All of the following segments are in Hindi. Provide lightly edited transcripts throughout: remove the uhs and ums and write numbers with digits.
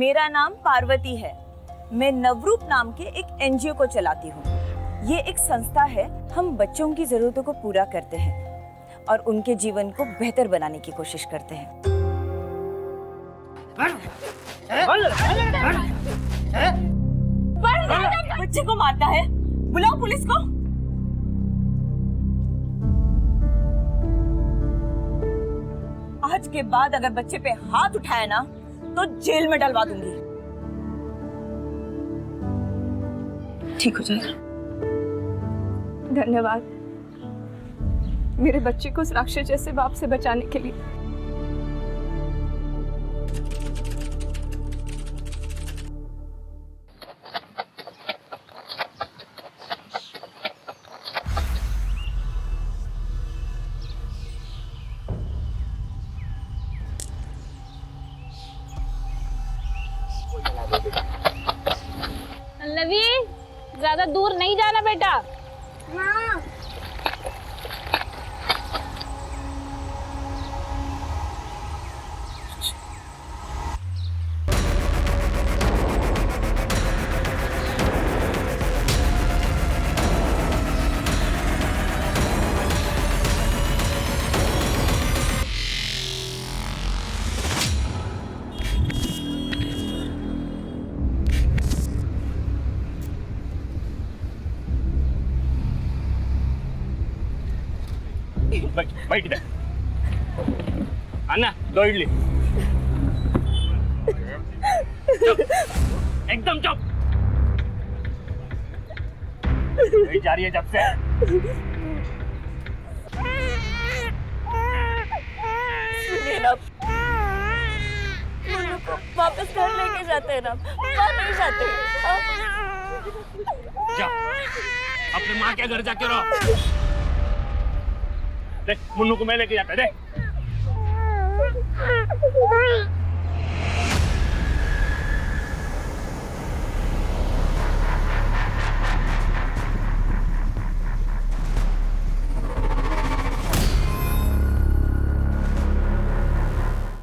मेरा नाम पार्वती है। मैं नवरूप नाम के एक एनजीओ को चलाती हूँ। ये एक संस्था है। हम बच्चों की जरूरतों को पूरा करते हैं और उनके जीवन को बेहतर बनाने की कोशिश करते हैं। बच्चे को मारता है, बुलाओ पुलिस को। आज के बाद अगर बच्चे पे हाथ उठाया ना तो जेल में डलवा दूंगी। ठीक हो जाएगा। धन्यवाद मेरे बच्चे को उस राक्षस जैसे बाप से बचाने के लिए। पल्लवी, ज्यादा दूर नहीं जाना बेटा। हाँ। बैठ दे। अन्ना, 2 इडली। चुप, एकदम चुप। यही जा रही है जब से। सुनिए ना, मुन्नू को वापस घर लेके जाते हैं ना, वहाँ नहीं जाते। जा, अपने माँ के घर जाके रहो। देख, मुन्नू को मैं लेके जाता है, देख।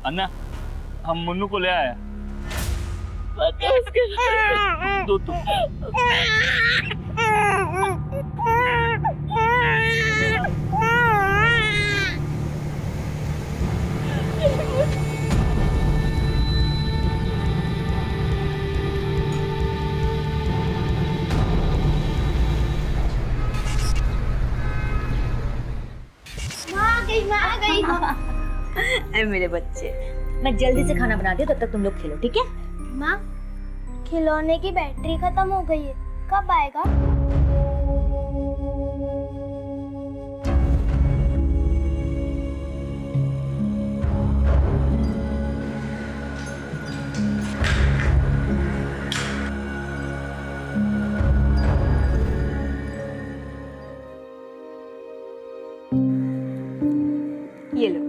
अन्ना, हम मुन्नू को ले आया। दो तो। माँ आ गई। मेरे बच्चे, मैं जल्दी से खाना बना दिया, तब तक तुम लोग खेलो, ठीक है? माँ, खिलौने की बैटरी खत्म हो गई है, कब आएगा? ये लो,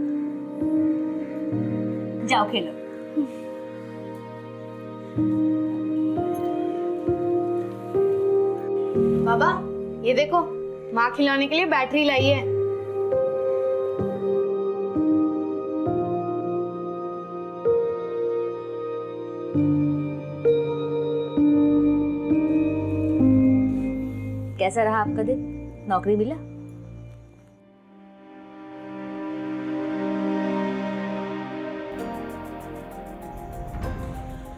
जाओ खेलो। बाबा, ये देखो, माँ खिलाने के लिए बैटरी लाई है। कैसा रहा आपका दिन? नौकरी मिला?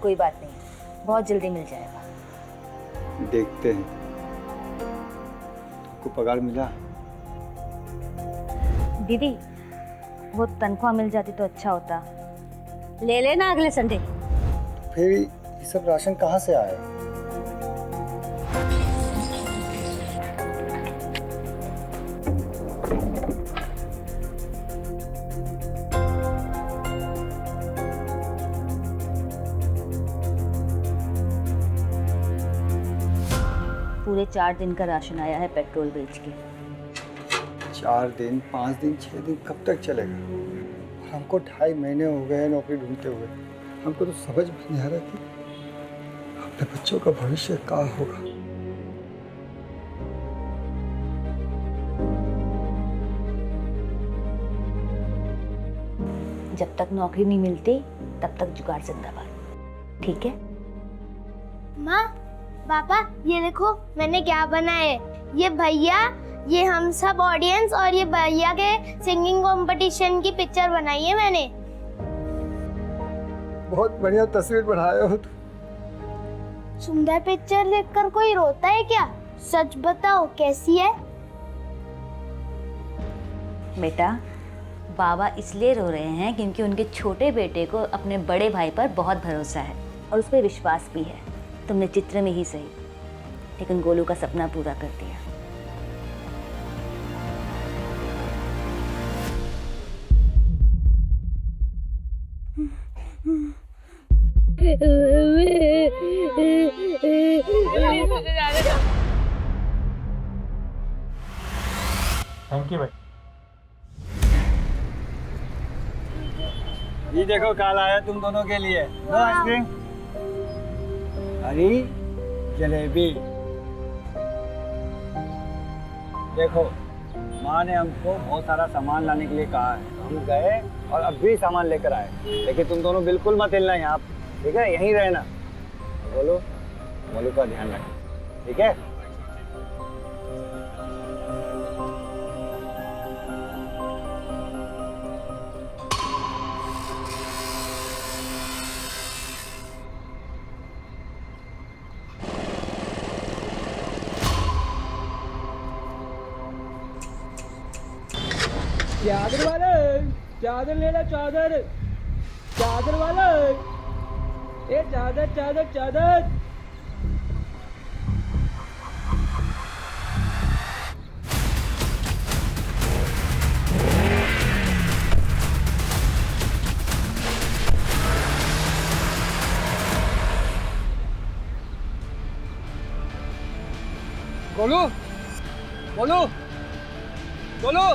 कोई बात नहीं, बहुत जल्दी मिल जाएगा। देखते हैं। को पगार मिला? दीदी, वो तनख्वाह मिल जाती तो अच्छा होता। ले लेना अगले संडे। फिर ये सब राशन कहाँ से आया? पूरे 4 दिन का राशन आया है पेट्रोल बेच के। 4 दिन, 5 दिन, 6 दिन कब तक चलेगा? और हमको 2.5 महीने हो गए नौकरी ढूंढते हुए। हमको तो समझ में नहीं आ रहा कि अपने बच्चों का भविष्य क्या होगा। जब तक नौकरी नहीं मिलती तब तक जुगाड़ जिंदाबाद। ठीक है? माँ, पापा, ये देखो मैंने क्या बनाया है। ये भैया, ये हम सब ऑडियंस और ये भैया के सिंगिंग कंपटीशन की पिक्चर बनाई है मैंने। बहुत बढ़िया तस्वीर बनाए हो तुम। सुंदर पिक्चर देखकर कोई रोता है क्या? सच बताओ, कैसी है? बेटा, बाबा इसलिए रो रहे हैं क्योंकि उनके छोटे बेटे को अपने बड़े भाई पर बहुत भरोसा है और उस पर विश्वास भी है। तुमने चित्र में ही सही, लेकिन गोलू का सपना पूरा कर दिया। थैंक यू भाई। ये देखो काल आया तुम दोनों के लिए। लो आइसक्रीम। अरे जलेबी। देखो, माँ ने हमको बहुत सारा सामान लाने के लिए कहा है। हम गए और अब भी सामान लेकर आए, लेकिन तुम दोनों बिल्कुल मत हिलना यहाँ, ठीक है? यहीं रहना। बोलो, मोलू का ध्यान रखना, ठीक है? चादर वाले, चादर ले लो, चादर, चादर वाले, ए चादर चादर चादर। गोलू, गोलू, गोलू,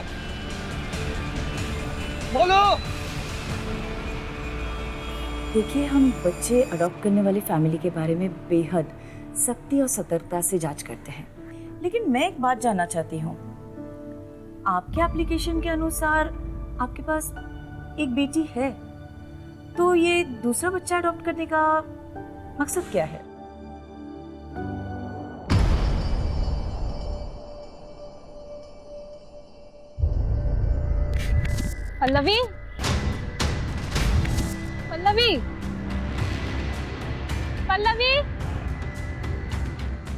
बोलो। देखिए, हम बच्चे अडॉप्ट करने वाली फैमिली के बारे में बेहद सख्ती और सतर्कता से जांच करते हैं, लेकिन मैं एक बात जानना चाहती हूँ। आपके एप्लीकेशन के अनुसार आपके पास एक बेटी है, तो ये दूसरा बच्चा अडॉप्ट करने का मकसद क्या है? पल्लवी, पल्लवी, पल्लवी,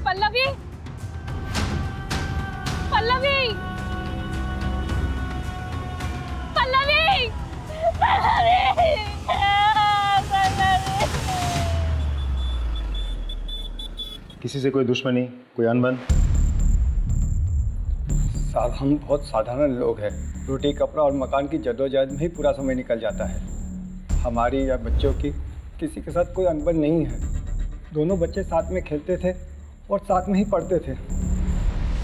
पल्लवी, पल्लवी, पल्लवी, किसी से कोई दुश्मनी, कोई अनबन? साहब, हम बहुत साधारण लोग हैं। रोटी, कपड़ा और मकान की जद्दोजहद में ही पूरा समय निकल जाता है। हमारी या बच्चों की किसी के साथ कोई अनबन नहीं है। दोनों बच्चे साथ में खेलते थे और साथ में ही पढ़ते थे,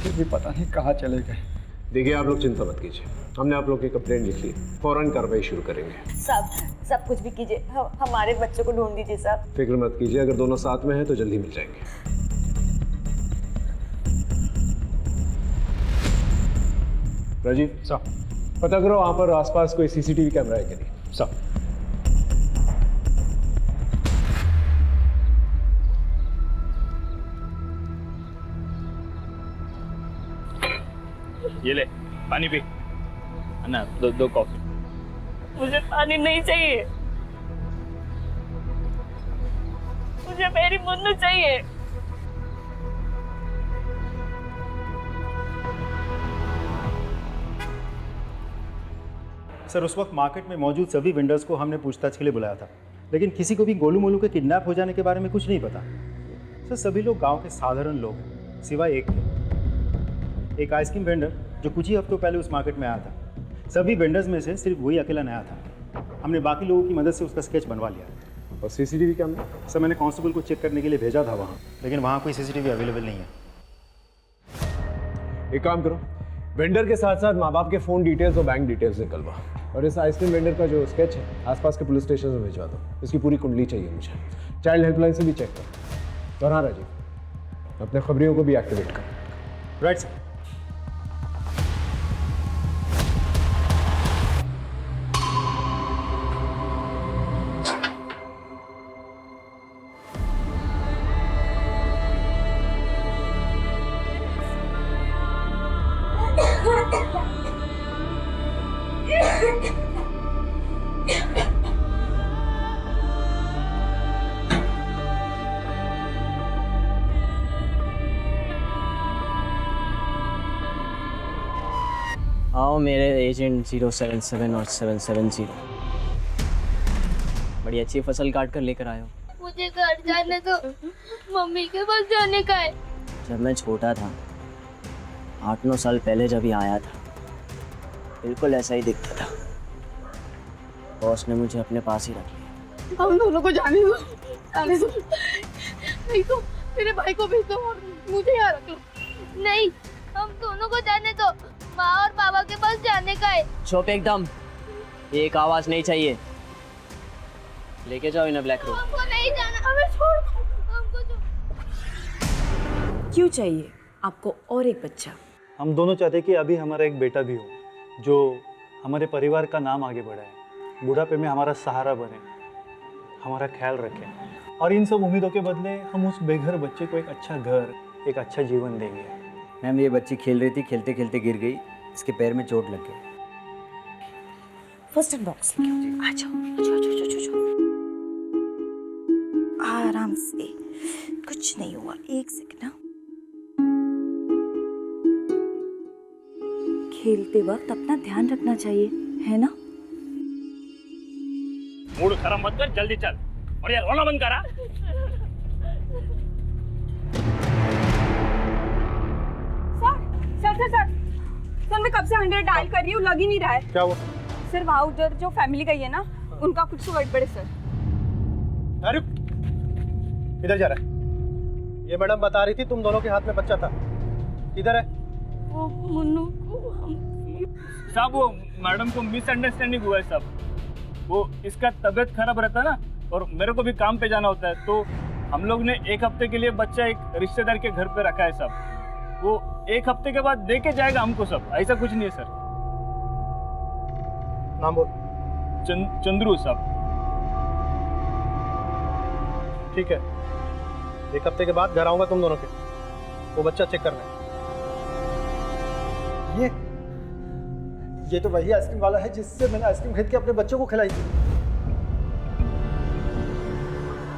फिर भी पता नहीं कहाँ चले गए। देखिए, आप लोग चिंता मत कीजिए, हमने आप लोग की कंप्लेंट लिख ली, फौरन कार्रवाई शुरू करेंगे। सब कुछ भी कीजिए, हमारे बच्चों को ढूंढ दीजिए साहब। फिक्र मत कीजिए, अगर दोनों साथ में हैं तो जल्दी मिल जाएंगे। राजीव साहब, पता करो वहाँ पर आसपास कोई सीसीटीवी कैमरा है कि नहीं। साहब, ये ले पानी पी। अन्ना, दो कॉफी। मुझे पानी नहीं चाहिए, मुझे मेरी मुन्नू चाहिए। सर, उस वक्त मार्केट में मौजूद सभी वेंडर्स को हमने पूछताछ के लिए बुलाया था, लेकिन किसी को भी गोलू मोलू के किडनैप हो जाने के बारे में कुछ नहीं पता। सर, सभी लोग गांव के साधारण लोग हैं, सिवाय एक के, एक आइसक्रीम वेंडर जो कुछ ही हफ्तों पहले उस मार्केट में आया था। सभी वेंडर्स में से सिर्फ वही अकेला नया था। हमने बाकी लोगों की मदद से उसका स्केच बनवा लिया। और सीसीटीवी कैमरा? सर, मैंने कांस्टेबल को चेक करने के लिए भेजा था वहाँ, लेकिन वहाँ कोई सीसीटीवी अवेलेबल नहीं है। एक काम करो, वेंडर के साथ साथ माँ बाप के फ़ोन डिटेल्स और बैंक डिटेल्स निकलवा, और इस आइसक्रीम वेंडर का जो स्केच है आसपास के पुलिस स्टेशन में भिजवा दो। इसकी पूरी कुंडली चाहिए मुझे। चाइल्ड हेल्पलाइन से भी चेक करो। और हाँ राजीव, अपने खबरियों को भी एक्टिवेट करो। Right sir. आओ मेरे एजेंट 077 और 770, बड़ी अच्छी फसल काट कर लेकर आए हो। मुझे घर जाने दो, मम्मी के पास जाने का है। जब मैं छोटा था, 8-9 साल पहले जब ये आया था, बिल्कुल ऐसा ही दिखता था। बॉस ने मुझे अपने पास ही रख लिया। हम दोनों को जाने दो, जाने दो। नहीं तो मेरे भाई को भेज दो और मुझे यहाँ रख लो। नहीं, हम दोनों को जाने दो, माँ और पापा के पास जाने का है। चुप एकदम, एक आवाज नहीं चाहिए। लेके जाओ इन्हें ब्लैक रूम। हमको नहीं जाना, हमें छोड़ दो, हमको क्यों चाहिए आपको और एक बच्चा? हम दोनों चाहते कि अभी हमारा एक बेटा भी हो, जो हमारे परिवार का नाम आगे बढ़ाए, बुढ़ापे में हमारा सहारा बने, हमारा ख्याल रखे। और इन सब उम्मीदों के बदले हम उस बेघर बच्चे को एक अच्छा घर, एक अच्छा जीवन देंगे। मैम, ये बच्ची खेल रही थी, खेलते खेलते गिर गई, इसके पैर में चोट लग गई। फर्स्ट एड बॉक्स लेके आओ। आ जाओ, आ जाओ, आ जाओ, आ जाओ। आराम से, कुछ नहीं हुआ, एक सेकंड ना। खेलते वक्त अपना ध्यान रखना चाहिए, है ना? मूड खराब मत कर, जल्दी चल। और यार रोना बंद करा। सर मैं कब से 100 डायल कर रही हूँ, लग ही नहीं रहा है। क्या हुआ? सर वहाँ उधर जो फैमिली गई है ना, उनका कुछ तो गड़बड़ है सर। अरे इधर जा रहा है। ये मैडम बता रही थी तुम दोनों के हाथ में बच्चा था, किधर है? वो मुन्नू को साहब, वो मैडम को मिसअंडरस्टैंडिंग हुआ है साहब। वो इसका तबीयत खराब रहता है ना, और मेरे को भी काम पे जाना होता है, तो हम लोग ने 1 हफ्ते के लिए बच्चा एक रिश्तेदार के घर पे रखा है साहब। वो 1 हफ्ते के बाद दे के जाएगा हमको सब, ऐसा कुछ नहीं है सर। नाम बोल। चंद्रू साहब। ठीक है, 1 हफ्ते के बाद घर आऊंगा तुम दोनों के, वो बच्चा चेक करना है। ये तो वही आइसक्रीम वाला है जिससे मैंने आइसक्रीम खरीद के अपने बच्चों को खिलाई थी।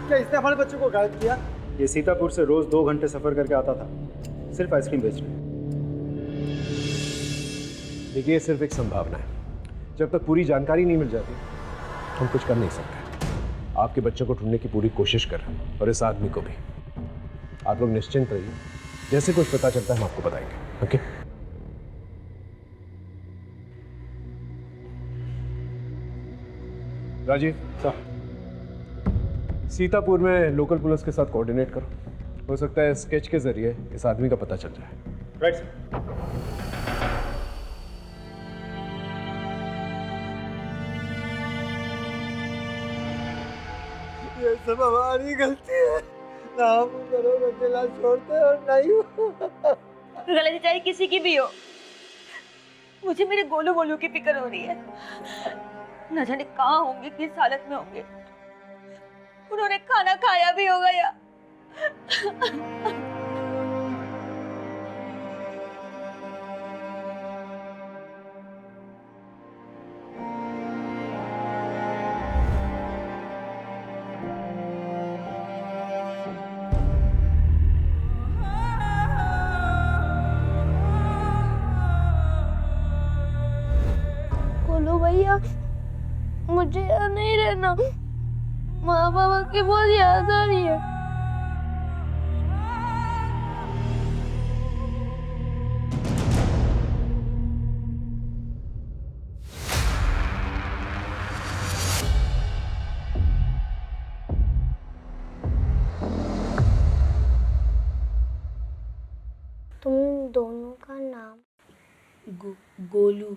क्या इसने हमारे बच्चों को गायब किया? ये सीतापुर से रोज 2 घंटे सफर करके आता था, सिर्फ आइसक्रीम बेचने। देखिए, ये सिर्फ एक संभावना है। जब तक पूरी जानकारी नहीं मिल जाती, हम कुछ कर नहीं सकते। आपके बच्चों को ढूंढने की पूरी कोशिश कर रहे हैं, और इस आदमी को भी। आप लोग निश्चिंत रहिए, जैसे कुछ पता चलता है हम आपको बताएंगे। ओके? राजीव सर, सीतापुर में लोकल पुलिस के साथ कोऑर्डिनेट करो। हो सकता है स्केच के जरिए इस आदमी का पता चल जाए। Right sir. ये सब हमारी गलती है, ना हम घरों में अकेला छोड़ते और नहीं। गलती चाहे किसी की भी हो, मुझे मेरे गोलू बोलू की फिक्र हो रही है। न जाने कहाँ होंगे, किस हालत में होंगे। उन्होंने खाना खाया भी होगा या बोलो भैया, मुझे यहाँ नहीं रहना, माँ बाबा की बहुत याद आ रही है। तुम दोनों का नाम? गोलू,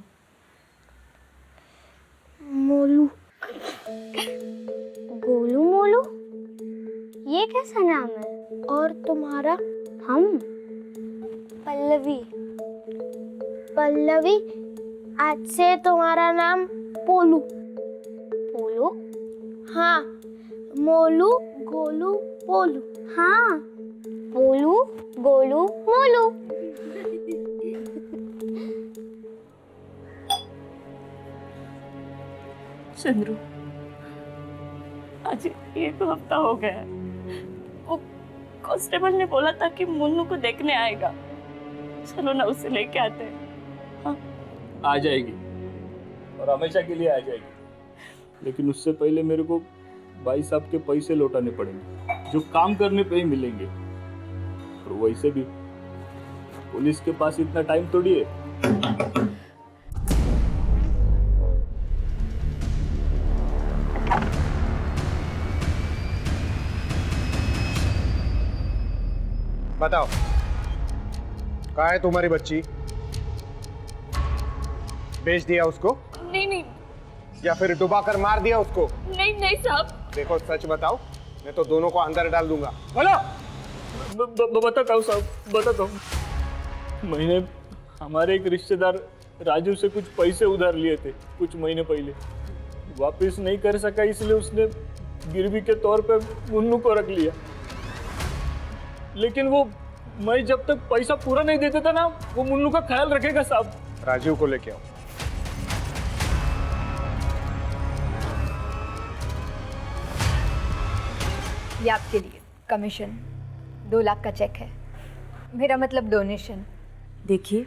मोलू। गोलू मोलू, ये कैसा नाम है? और तुम्हारा? हम पल्लवी। पल्लवी, आज से तुम्हारा नाम पोलू। पोलू? हाँ, मोलू गोलू पोलू। हाँ, पोलू गोलू मोलू। चंद्रू, आज 1 हफ्ता हो गया है। वो कांस्टेबल ने बोला था कि मुन्नू को देखने आएगा। चलो ना, उसे लेके आते हैं। हाँ? आ जाएगी और हमेशा के लिए आ जाएगी, लेकिन उससे पहले मेरे को भाई साहब के पैसे लौटाने पड़ेंगे जो काम करने पे ही मिलेंगे। और वैसे भी पुलिस के पास इतना टाइम थोड़ी है। बताओ कहाँ है तुम्हारी बच्ची? बेच दिया उसको नहीं नहीं या फिर डुबा कर मार दिया उसको? नहीं नहीं साहब। देखो सच बताओ, मैं तो दोनों को अंदर डाल दूंगा। बोलो। बताता हूँ साहब, बताता हूँ। मैंने हमारे एक रिश्तेदार राजू से कुछ पैसे उधार लिए थे कुछ महीने पहले, वापस नहीं कर सका, इसलिए उसने गिरवी के तौर पे मुन्नू को रख लिया। लेकिन वो मैं जब तक पैसा पूरा नहीं देता था ना, वो मुन्नू का ख्याल रखेगा साहब। राजीव को लेके आओ। ये आपके लिए कमीशन 2 लाख का चेक है, मेरा मतलब डोनेशन। देखिए,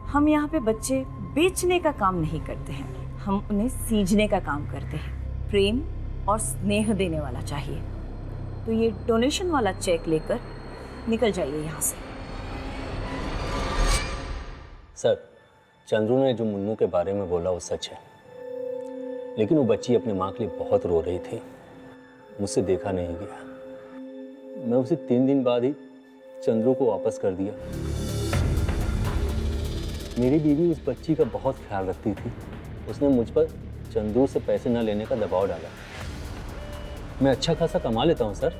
हम यहाँ पे बच्चे बेचने का काम नहीं करते हैं, हम उन्हें सींचने का काम करते हैं। प्रेम और स्नेह देने वाला चाहिए, तो ये डोनेशन वाला चेक लेकर निकल जाइए यहाँ से। सर, चंद्रू ने जो मुन्नू के बारे में बोला वो सच है, लेकिन वो बच्ची अपनी माँ के लिए बहुत रो रही थी, मुझसे देखा नहीं गया। मैं उसे 3 दिन बाद ही चंद्रू को वापस कर दिया। मेरी बीवी उस बच्ची का बहुत ख्याल रखती थी, उसने मुझ पर चंद्रू से पैसे न लेने का दबाव डाला। मैं अच्छा खासा कमा लेता हूँ सर,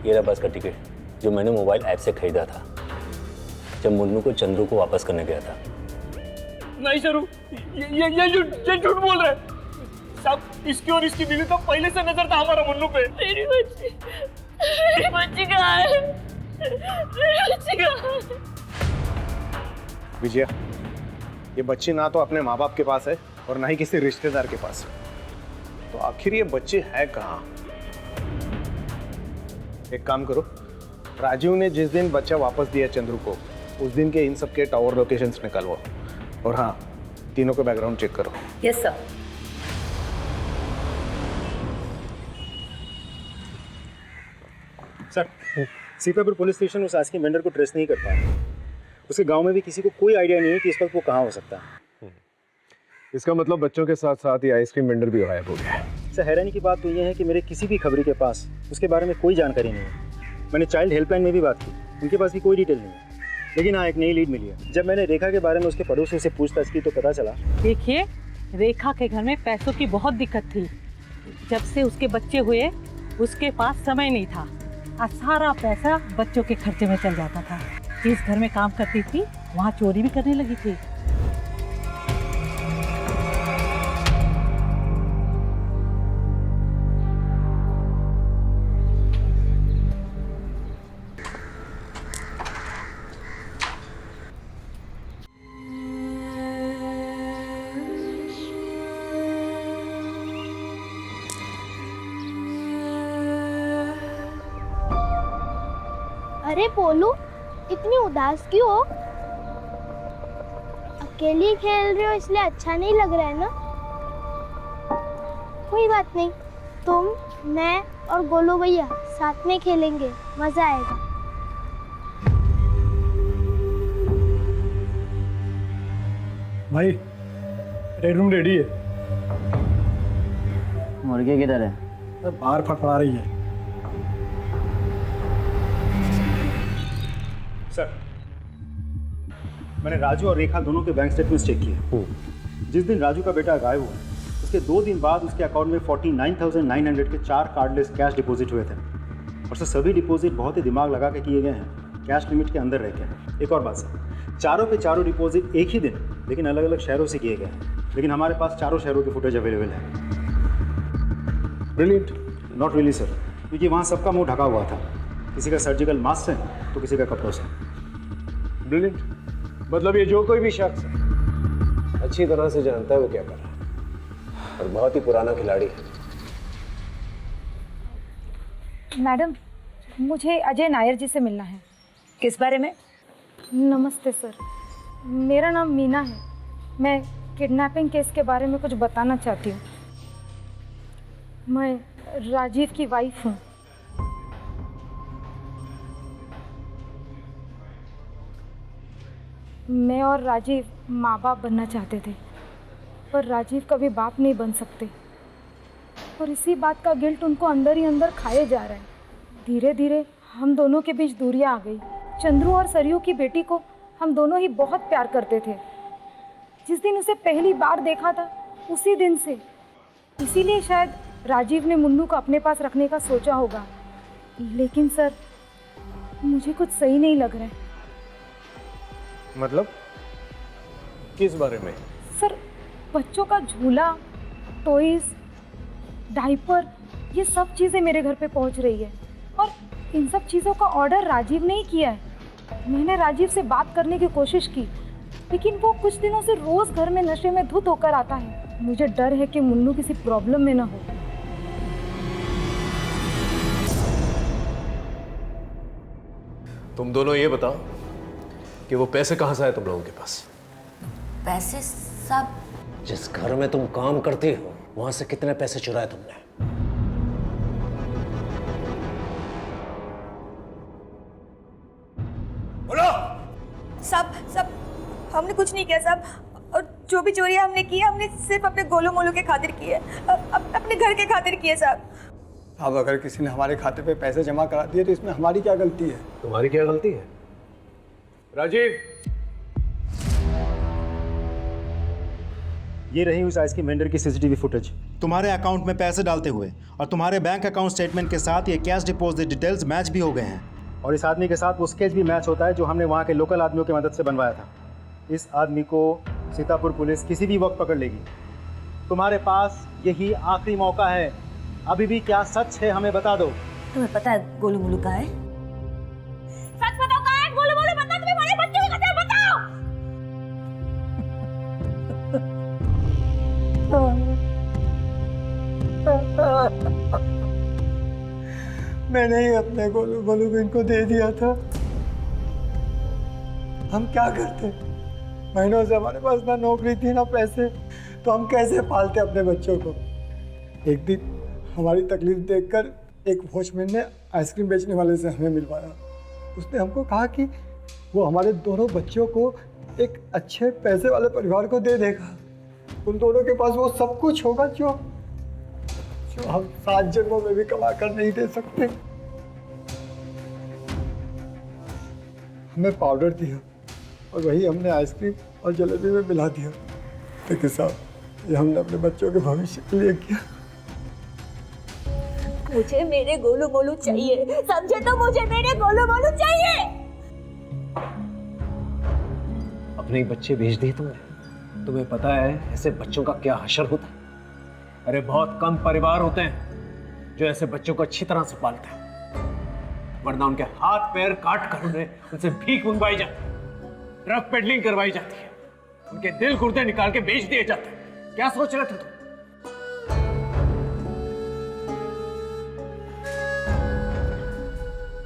ये रहा बस का टिकट जो मैंने मोबाइल ऐप से खरीदा था जब मुन्नू को चंद्रू को वापस करने गया था। नहीं शरू, ये झूठ बोल रहा है साहब। इसकी और इसकी बीवी का पहले से नजर था हमारा मुन्नू पे। मेरी बच्ची कहाँ है? मेरी बच्ची कहाँ है? विजया, ये बच्ची ना तो अपने माँ बाप के पास है और ना ही किसी रिश्तेदार के पास, तो आखिर ये बच्ची है कहाँ? एक काम करो, राजीव ने जिस दिन बच्चा वापस दिया चंद्रू को, उस दिन के इन सब के टावर लोकेशंस निकालो, और हाँ, तीनों का बैकग्राउंड चेक करो। Yes sir. Sir, Sitapur police station उस आइसक्रीम वेंडर को ट्रेस नहीं कर पाया। उसके गांव में भी किसी को कोई आइडिया नहीं है कि इस वक्त वो कहाँ हो सकता है। इसका मतलब बच्चों के साथ साथ ही आइसक्रीम वेंडर भी गायब हो गया है। सर, हैरानी की बात तो ये है कि मेरे किसी भी खबरी के पास उसके बारे में कोई जानकारी नहीं है। मैंने चाइल्ड हेल्पलाइन में भी बात की, उनके पास भी कोई डिटेल नहीं है। लेकिन हाँ, एक नई लीड मिली है। जब मैंने रेखा के बारे में उसके पड़ोसी से पूछताछ की तो पता चला। देखिए, रेखा के घर में पैसों की बहुत दिक्कत थी। जब से उसके बच्चे हुए उसके पास समय नहीं था और सारा पैसा बच्चों के खर्चे में चल जाता था। जिस घर में काम करती थी वहाँ चोरी भी करने लगी थी। अरे पोलू, इतनी उदास क्यों हो? अकेली खेल रहे हो इसलिए अच्छा नहीं लग रहा है ना? कोई बात नहीं, तुम, मैं और गोलू भैया साथ में खेलेंगे, मजा आएगा। भाई, रेड रूम रेडी है। मुर्गी किधर है? बाहर फड़फड़ा रही है। सर, मैंने राजू और रेखा दोनों के बैंक स्टेटमेंट्स चेक किए। जिस दिन राजू का बेटा गायब हुआ, उसके 2 दिन बाद उसके अकाउंट में 49,900 के 4 कार्डलेस कैश डिपॉजिट हुए थे। और सर, सभी डिपॉजिट बहुत ही दिमाग लगा के किए गए हैं, कैश लिमिट के अंदर रह के। एक और बात सर, चारों के चारों डिपॉजिट एक ही दिन लेकिन अलग अलग शहरों से किए गए हैं, लेकिन हमारे पास चारों शहरों के फुटेज अवेलेबल है। ब्रिलियंट। नॉट रियली सर, क्योंकि वहाँ सबका मुंह ढका हुआ था, किसी का सर्जिकल मास्क से तो किसी का कपड़ों से। ब्रिलियंट, मतलब ये जो कोई भी शख्स अच्छी तरह से जानता है वो क्या कर रहा है, और बहुत ही पुराना खिलाड़ी है। मैडम, मुझे अजय नायर जी से मिलना है। किस बारे में? नमस्ते सर, मेरा नाम मीना है। मैं किडनैपिंग केस के बारे में कुछ बताना चाहती हूँ। मैं राजीव की वाइफ हूँ। मैं और राजीव माँ बाप बनना चाहते थे, पर राजीव कभी बाप नहीं बन सकते और इसी बात का गिल्ट उनको अंदर ही अंदर खाए जा रहा है। धीरे धीरे हम दोनों के बीच दूरियां आ गई। चंद्रू और सरयू की बेटी को हम दोनों ही बहुत प्यार करते थे। जिस दिन उसे पहली बार देखा था उसी दिन से, इसीलिए शायद राजीव ने मुन्नू को अपने पास रखने का सोचा होगा। लेकिन सर, मुझे कुछ सही नहीं लग रहा है। मतलब किस बारे में? सर, बच्चों का झूला, टॉयज, डायपर, ये सब चीज़ें मेरे घर पे पहुंच रही है और इन सब चीज़ों का ऑर्डर राजीव ने ही किया है। मैंने राजीव से बात करने की कोशिश की, लेकिन वो कुछ दिनों से रोज़ घर में नशे में धुत होकर आता है। मुझे डर है कि मुन्नू किसी प्रॉब्लम में ना हो। तुम दोनों ये बताओ कि वो पैसे कहाँ से आए तुम लोगों के पास? पैसे सब जिस घर में तुम काम करती हो वहां से कितने पैसे चुराए तुमने? बोलो। सब हमने कुछ नहीं किया साहब, और जो भी चोरी हमने की हमने सिर्फ अपने गोलू मोलू के खातिर की है, अपने घर के खातिर की है साहब। अब अगर किसी ने हमारे खाते पे पैसे जमा करा दिए तो इसमें हमारी क्या गलती है? तुम्हारी क्या गलती है? राजीव, ये रही उस आइसक्रीम वेंडर की सीसीटीवी फुटेज। तुम्हारे अकाउंट में पैसे डालते हुए और तुम्हारे बैंक अकाउंट स्टेटमेंट के साथ ये कैश डिपॉजिट डिटेल्स मैच भी हो गए हैं। और इस आदमी के साथ वो स्केच भी मैच होता है जो हमने वहाँ के लोकल आदमियों की मदद से बनवाया था। इस आदमी को सीतापुर पुलिस किसी भी वक्त पकड़ लेगी। तुम्हारे पास यही आखिरी मौका है। अभी भी क्या सच है हमें बता दो। तुम्हें पता है गोलू मोलू कहाँ है? सच बताओ कहाँ है गोलू मोलू? बताओ, तुम्हें हमारे बच्चे को बताओ, बताओ। मैंने ही अपने गोलू मोलू को इनको दे दिया था। हम क्या करते? महीनों से हमारे पास ना नौकरी थी ना पैसे, तो हम कैसे पालते अपने बच्चों को? एक दिन हमारी तकलीफ देखकर एक वॉचमैन ने आइसक्रीम बेचने वाले से हमें मिलवाया। उसने हमको कहा कि वो हमारे दोनों बच्चों को एक अच्छे पैसे वाले परिवार को दे देगा। उन दोनों के पास वो सब कुछ होगा जो हम 7 जन्मों में भी कमा कर नहीं दे सकते। हमें पाउडर दिया और वही हमने आइसक्रीम और जलेबी में मिला दिया। लेकिन साहब, ये हमने अपने बच्चों के भविष्य के लिए किया। मुझे मेरे गोलू मोलू चाहिए, समझे? तो मुझे मेरे गोलू मोलू चाहिए। अपने ही बच्चे भेज दिए तुमने। तुम्हें पता है ऐसे बच्चों का क्या हशर होता है? अरे बहुत कम परिवार होते हैं जो ऐसे बच्चों को अच्छी तरह से पालते हैं, वरना उनके हाथ पैर काट कर उनसे भीख मंगवाई जाती है, ड्रग पेडलिंग करवाई जाती है, उनके दिल गुर्दे निकाल के बेच दिए जाते हैं। क्या सोच रहे थे तुम?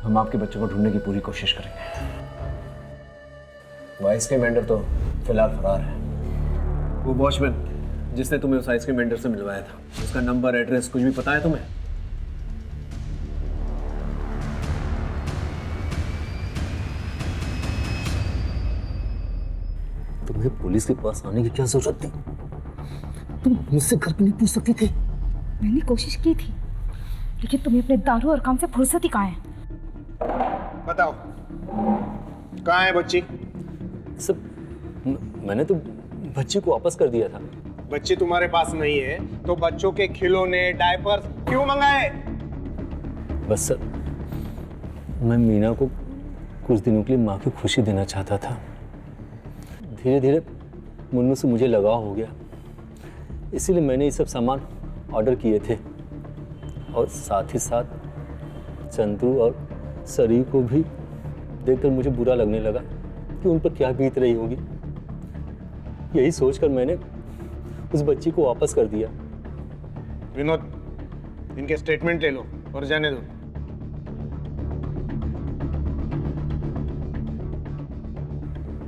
हम आपके बच्चों को ढूंढने की पूरी कोशिश करेंगे। वो आइसक्रीम वेंडर तो फिलहाल फरार है। वो वॉचमैन जिसने तुम्हें उस आइसक्रीम वेंडर से मिलवाया था, उसका नंबर, एड्रेस कुछ भी पता है तुम्हें? तुम्हें पुलिस के पास आने की क्या जरूरत थी? तुम मुझसे घर पे नहीं पूछ सकती थी? मैंने कोशिश की थी, लेकिन तुम्हें अपने दारू और काम से फुर्सत ही कहाँ है? बताओ, कहाँ है बच्ची? सब मैंने तो बच्ची को वापस कर दिया था। बच्ची तुम्हारे पास नहीं है तो बच्चों के खिलौने, डायपर क्यों मंगाए? बस सर, मैं मीना को कुछ दिनों के लिए माँ की खुशी देना चाहता था। धीरे धीरे मुन्नू से मुझे लगाव हो गया, इसीलिए मैंने ये सब सामान ऑर्डर किए थे। और साथ ही साथ चंद्रू और सरी को भी देखकर मुझे बुरा लगने लगा कि उन पर क्या बीत रही होगी। यही सोचकर मैंने उस बच्ची को वापस कर दिया। विनोद, इनके स्टेटमेंट ले लो और जाने दो।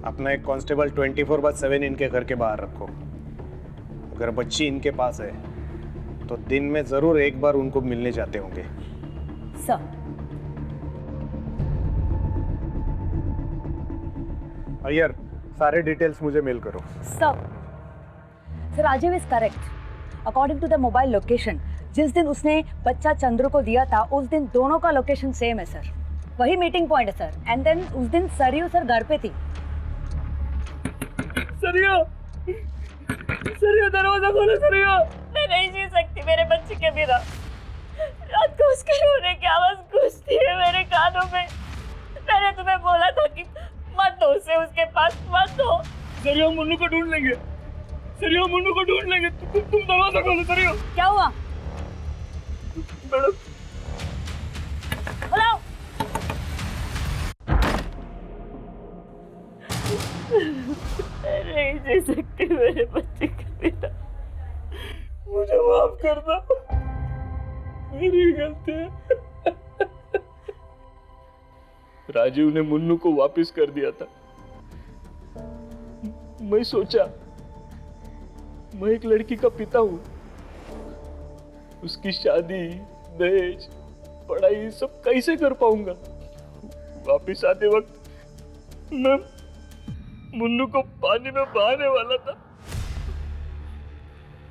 अपना एक कांस्टेबल 24/7 इनके घर के बाहर रखो। अगर बच्ची इनके पास है तो दिन में जरूर एक बार उनको मिलने जाते होंगे। सर। अय्यर, सारे डिटेल्स मुझे मेल करो। Sir Rajeev is correct. According to the mobile location, जिस दिन उसने बच्चा चंद्र को दिया था उस दिन दोनों का लोकेशन सेम है सर। वही मीटिंग पॉइंट है सर। एंड देन उस दिन सरयू सर घर पे थी। सरयू, सरयू दरवाजा खोलो सरयू। मैं नहीं जी सकती मेरे बच्चे के बिना। रात को उसके रोने की आवाज गूंजती है मेरे कानों में। मैंने तुम्हें बोला था कि मत दो उसे उसके पास, मत दो। सरयू, मुन्नू को ढूंढ लेंगे। सरयू, मुन्नू को ढूंढ लेंगे। तुम दरवाजा खोलो सरयू। क्या हुआ? Madam, hello. मैं नहीं जी सकती मेरे बच्चे के बिना। मुझे माफ कर दो, मेरी गलती है। राजीव ने मुन्नू को वापस कर दिया था। मैं सोचा मैं एक लड़की का पिता हूं, उसकी शादी, दहेज, पढ़ाई सब कैसे कर पाऊंगा। वापस आते वक्त मैं मुन्नू को पानी में बहाने वाला था।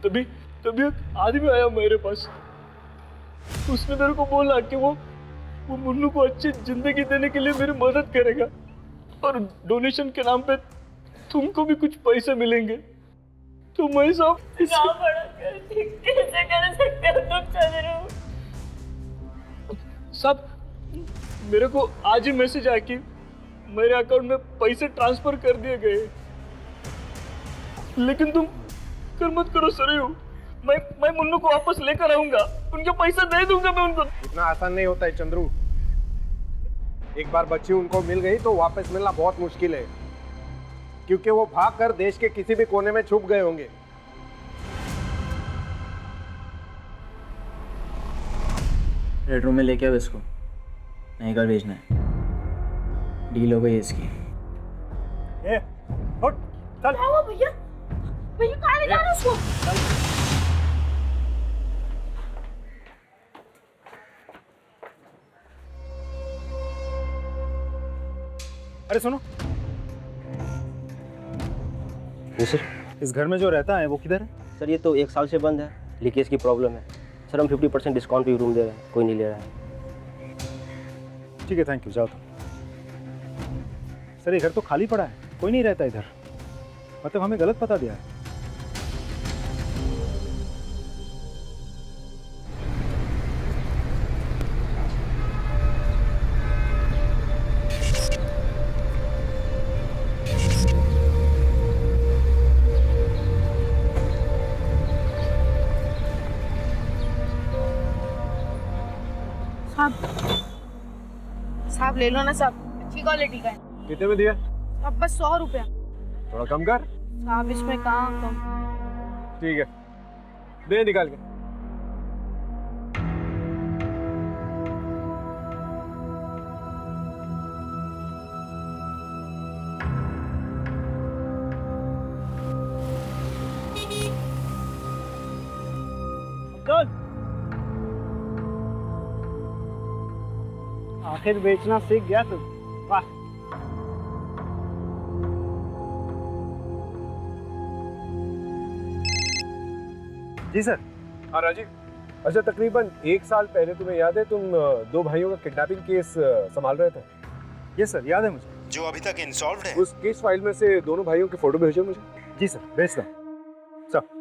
तभी एक आदमी आया मेरे पास। उसने मेरे को बोला कि वो मुन्नू को अच्छी जिंदगी देने के लिए मेरी मदद करेगा और डोनेशन के नाम पे तुमको भी कुछ पैसे मिलेंगे। तो मैं सब कैसे कर सकते हो तुम चंद्रू? सब मेरे को आज ही मैसेज आया कि मेरे अकाउंट में पैसे ट्रांसफर कर दिए गए। लेकिन तुम कर मत करो सरयू। मैं मुन्नू को वापस लेकर आऊंगा, उनके पैसे दे दूंगा मैं उनको। इतना आसान नहीं होता है चंद्रू। एक बार बच्ची उनको मिल गई तो वापस मिलना बहुत मुश्किल है, क्योंकि वो भागकर देश के किसी भी कोने में छुप गए होंगे। रेड रूम में लेके आओ इसको, नहीं कर भेजना है। डील हो गई इसकी। ए, उठ, चल। क्या हुआ भैया? भैया कहाँ ले जा रहे हो उसको? अरे सुनो। जी सर। इस घर में जो रहता है वो किधर है? सर ये तो 1 साल से बंद है, लीकेज की प्रॉब्लम है। सर हम 50% डिस्काउंट पे रूम दे रहे हैं, कोई नहीं ले रहा है। ठीक है, थैंक यू, जाओ तुम। सर ये घर तो खाली पड़ा है, कोई नहीं रहता इधर। मतलब हमें गलत पता दिया है। साहब ले लो ना साहब, अच्छी क्वालिटी का है। कितने में दिया? अब बस 100 रुपया। थोड़ा कम कर। साहब इसमें कहाँ कम? ठीक है, दे निकाल के। आखिर बेचना सीख गया तू। वाह। जी सर। हाँ राजीव, अच्छा तकरीबन 1 साल पहले तुम्हें याद है तुम 2 भाइयों का किडनैपिंग केस संभाल रहे थे? ये सर याद है मुझे। जो अभी तक इनसॉल्व्ड है। उस केस फाइल में से दोनों भाइयों की फोटो भेजो मुझे। जी सर, भेजता हूँ। Sir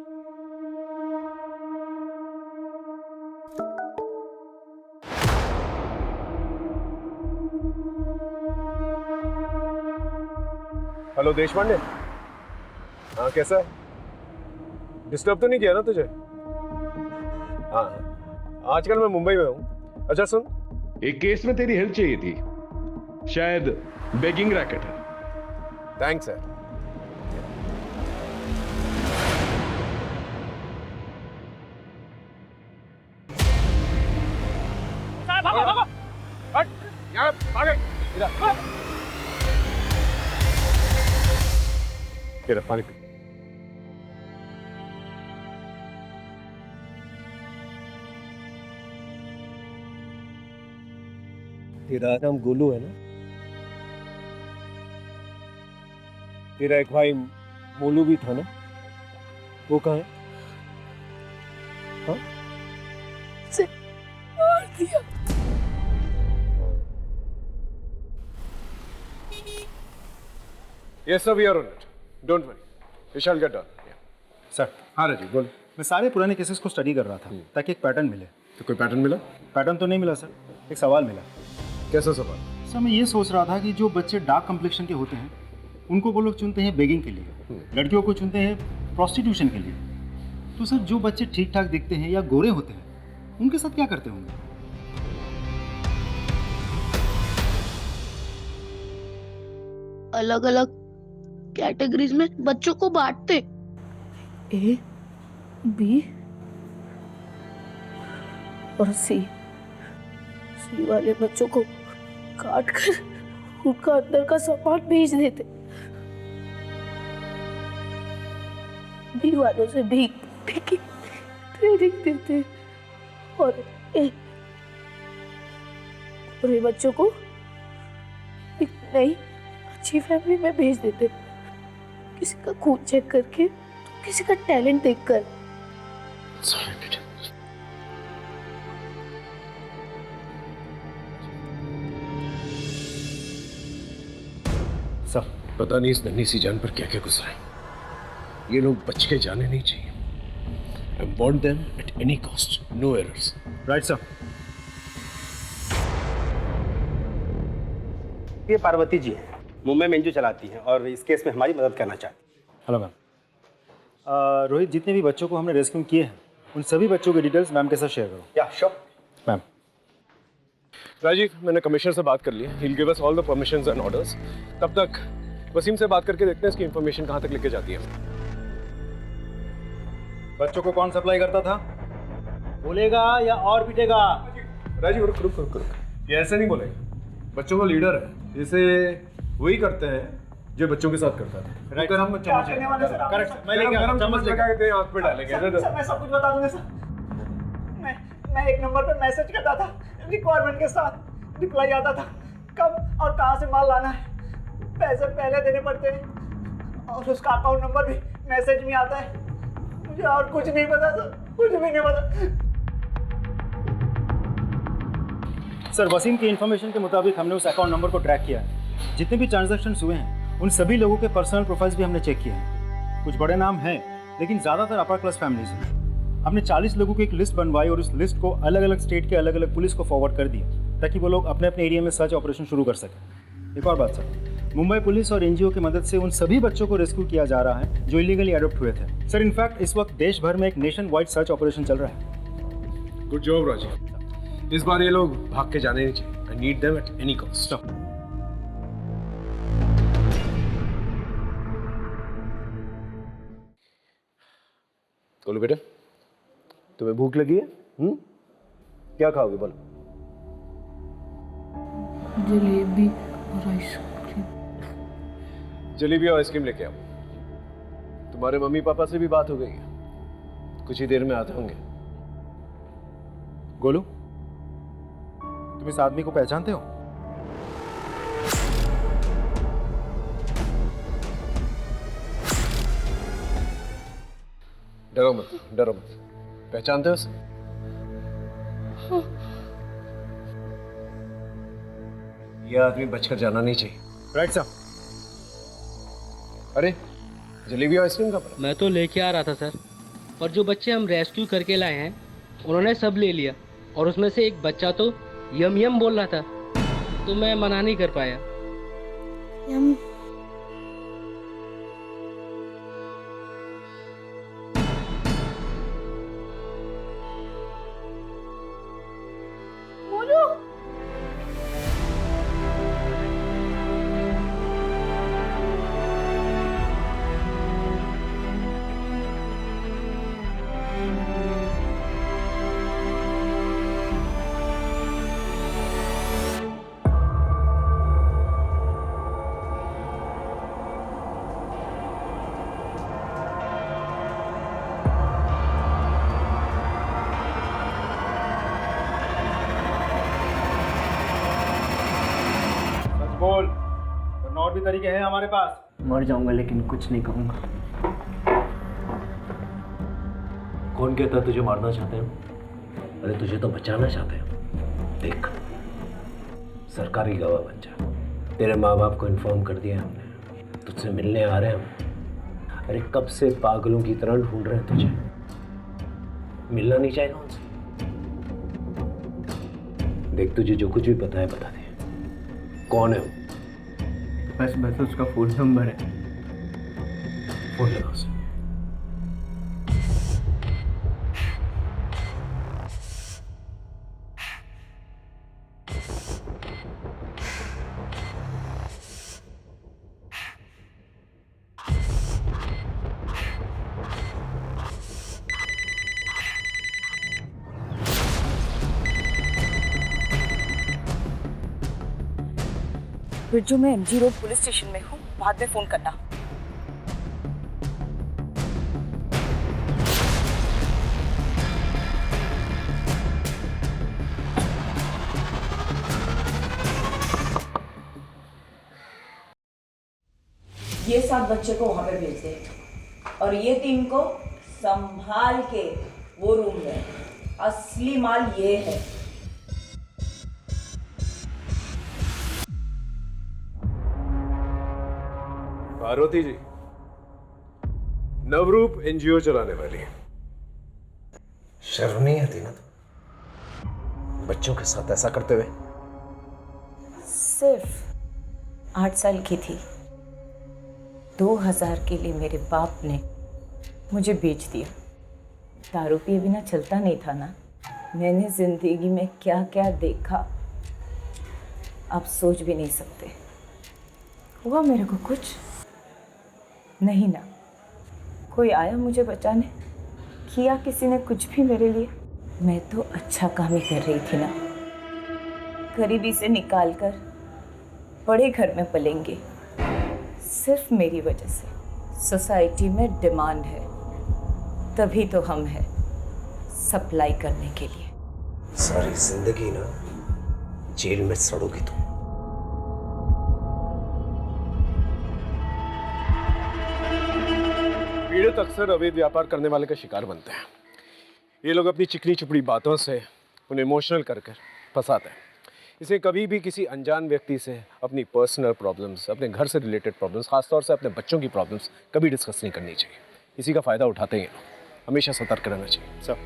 hello Deshpande. हाँ कैसा है? डिस्टर्ब तो नहीं किया ना तुझे? हाँ आजकल मैं मुंबई में हूँ। अच्छा सुन, एक केस में तेरी हेल्प चाहिए थी, शायद बेगिंग रैकेट है। Thanks sir. हट, यहाँ आगे इधर। ये रख पानी पी। तेरा नाम गोलू है ना? तेरा एक भाई मोलू भी था ना? वो कहाँ है? हाँ? से मार दिया। Yes, sir, we are on it. Don't worry. We shall get done. Sir. हाँ राजीव बोल। मैं सारे पुराने केसेस को स्टडी कर रहा था ताकि एक पैटर्न मिले। तो कोई पैटर्न मिला? पैटर्न तो नहीं मिला सर, एक सवाल मिला। कैसा सवाल? सर मैं ये सोच रहा था कि जो बच्चे डार्क कम्प्लेक्शन के होते हैं उनको वो लोग चुनते हैं बेगिंग के लिए, लड़कियों को चुनते हैं प्रोस्टिट्यूशन के लिए। तो सर जो बच्चे ठीक ठाक दिखते हैं या गोरे होते हैं उनके साथ क्या करते होंगे? अलग अलग कैटेगरीज में बच्चों को बांटते, ए, बी और सी। सी वाले बच्चों को काट कर उनका अंदर का सामान भेज देते, बी वालों से भीख की ट्रेनिंग देते और पूरे बच्चों को एक नई अच्छी फैमिली में भेज देते, किसी का खून चेक करके तो किसी का टैलेंट देखकर। सर पता नहीं इस नन्ही सी जान पर क्या क्या गुजरा है। ये लोग बच के जाने नहीं चाहिए। I want them at any cost, no errors. Right sir. ये पार्वती जी है, मुंबई में एनजीओ चलाती हैं और इस केस में हमारी मदद करना चाहती हैं। Hello ma'am. रोहित, जितने भी बच्चों को हमने रेस्क्यू किए हैं उन सभी बच्चों की डिटेल्स मैम के साथ शेयर करो। या श्योर मैम। राजीव, मैंने कमिश्नर से बात कर ली है। He'll give us all the permissions and orders. तब तक वसीम से बात करके देखते हैं इसकी इंफॉर्मेशन कहाँ तक लेके जाती है। बच्चों को कौन सप्लाई करता था? बोलेगा या और पीटेगा? राजीव रुक रुक रुक रुक, ये ऐसे नहीं बोलेगा। बच्चों का लीडर है, जैसे वही करते हैं जो बच्चों के साथ करता था। राइट, हम चम्मच करेक्ट, मैं लेके आता चम्मच लगा के आंख पे डालेंगे। सर मैं सब कुछ बता दूंगा सर। मैं एक नंबर पे मैसेज करता था, रिक्वायरमेंट के साथ रिप्लाई आता था कब और कहाँ से माल लाना है, पैसे पहले देने पड़ते हैं और उसका अकाउंट नंबर भी मैसेज में आता है। मुझे और कुछ नहीं पता सर, कुछ भी नहीं पता। सर वसीम की इन्फॉर्मेशन के मुताबिक हमने उस अकाउंट नंबर को ट्रैक किया है। जितने भी ट्रांजैक्शंस हुए हैं उन सभी लोगों के पर्सनल प्रोफाइल्स भी हमने चेक किए हैं। कुछ बड़े नाम हैं लेकिन ज़्यादातर अपर क्लास फैमिलीज हैं। हमने 40 लोगों की एक लिस्ट बनवाई और उस लिस्ट को अलग अलग स्टेट के अलग अलग पुलिस को फॉरवर्ड कर दिया ताकि वो लोग अपने अपने एरिया में सर्च ऑपरेशन शुरू कर सकें। एक और बात सर, मुंबई पुलिस और एनजीओ की मदद से उन सभी बच्चों को रेस्क्यू किया जा रहा है जो इलीगली अडॉप्ट हुए थे। सर इनफैक्ट इस वक्त देश भर में एक नेशन वाइड सर्च ऑपरेशन चल रहा है। Good job Rajeev. इस बार ये लोग भाग के जाने नहीं चाहिए। I need them at any cost. बोलो बेटा, तुम्हें भूख लगी है? क्या खाओगे बोलो? जलेबी और आइसक्रीम। जलेबी और आइसक्रीम लेके आओ। तुम्हारे मम्मी पापा से भी बात हो गई है, कुछ ही देर में आते होंगे। गोलू, तुम इस आदमी को पहचानते हो? डरो मत, डरो मत। पहचानते हो उसे? यह आदमी बचकर जाना नहीं चाहिए। Right sir. अरे जलेबी और आइसक्रीम का पड़ा? मैं तो लेके आ रहा था सर, और जो बच्चे हम रेस्क्यू करके लाए हैं उन्होंने सब ले लिया, और उसमें से एक बच्चा तो यम यम बोल रहा था, तो मैं मना नहीं कर पाया। यम भी तरीके हैं हमारे पास। मर जाऊंगा लेकिन कुछ नहीं कहूंगा। कौन कहता तुझे मारना चाहते हैं? अरे तुझे तो बचाना चाहते हैं। देख, सरकारी गवाह बन जा। तेरे माँ बाप को इन्फॉर्म कर दिया हमने, तुझसे मिलने आ रहे हैं हम। अरे कब से पागलों की तरह ढूंढ रहे हैं तुझे। मिलना नहीं चाहेगा उनसे? देख, तुझे जो कुछ भी पता है बता दे। कौन है वो? बस उसका फोन नंबर है। फोन लगा उसे। बिरजू, मैं MG रोड पुलिस स्टेशन में हूँ, बाद में फोन करना। ये 7 बच्चे को वहां पे भेज दे और ये 3 को संभाल के वो रूम में। असली माल ये है। पार्वती जी, नवरूप NGO चलाने वाली है। शर्म नहीं आती ना तो बच्चों के साथ ऐसा करते हुए? सिर्फ 8 साल की थी, 2000 के लिए मेरे बाप ने मुझे बेच दिया। दारू पिए बिना चलता नहीं था ना। मैंने जिंदगी में क्या क्या देखा आप सोच भी नहीं सकते। हुआ मेरे को कुछ नहीं ना। कोई आया मुझे बचाने? किया किसी ने कुछ भी मेरे लिए? मैं तो अच्छा काम ही कर रही थी ना। गरीबी से निकाल कर बड़े घर में पलेंगे। सिर्फ मेरी वजह से सोसाइटी में डिमांड है, तभी तो हम हैं सप्लाई करने के लिए। सारी जिंदगी ना जेल में सड़ोगी तुम। पीड़ित अक्सर अवैध व्यापार करने वाले का शिकार बनते हैं। ये लोग अपनी चिकनी चुपड़ी बातों से उन्हें इमोशनल कर फंसाते हैं। इसे कभी भी किसी अनजान व्यक्ति से अपनी पर्सनल प्रॉब्लम्स, अपने घर से रिलेटेड प्रॉब्लम्स, खासतौर से अपने बच्चों की प्रॉब्लम्स कभी डिस्कस नहीं करनी चाहिए। इसी का फ़ायदा उठाते हैं ये लोग। हमेशा सतर्क रहना चाहिए। सब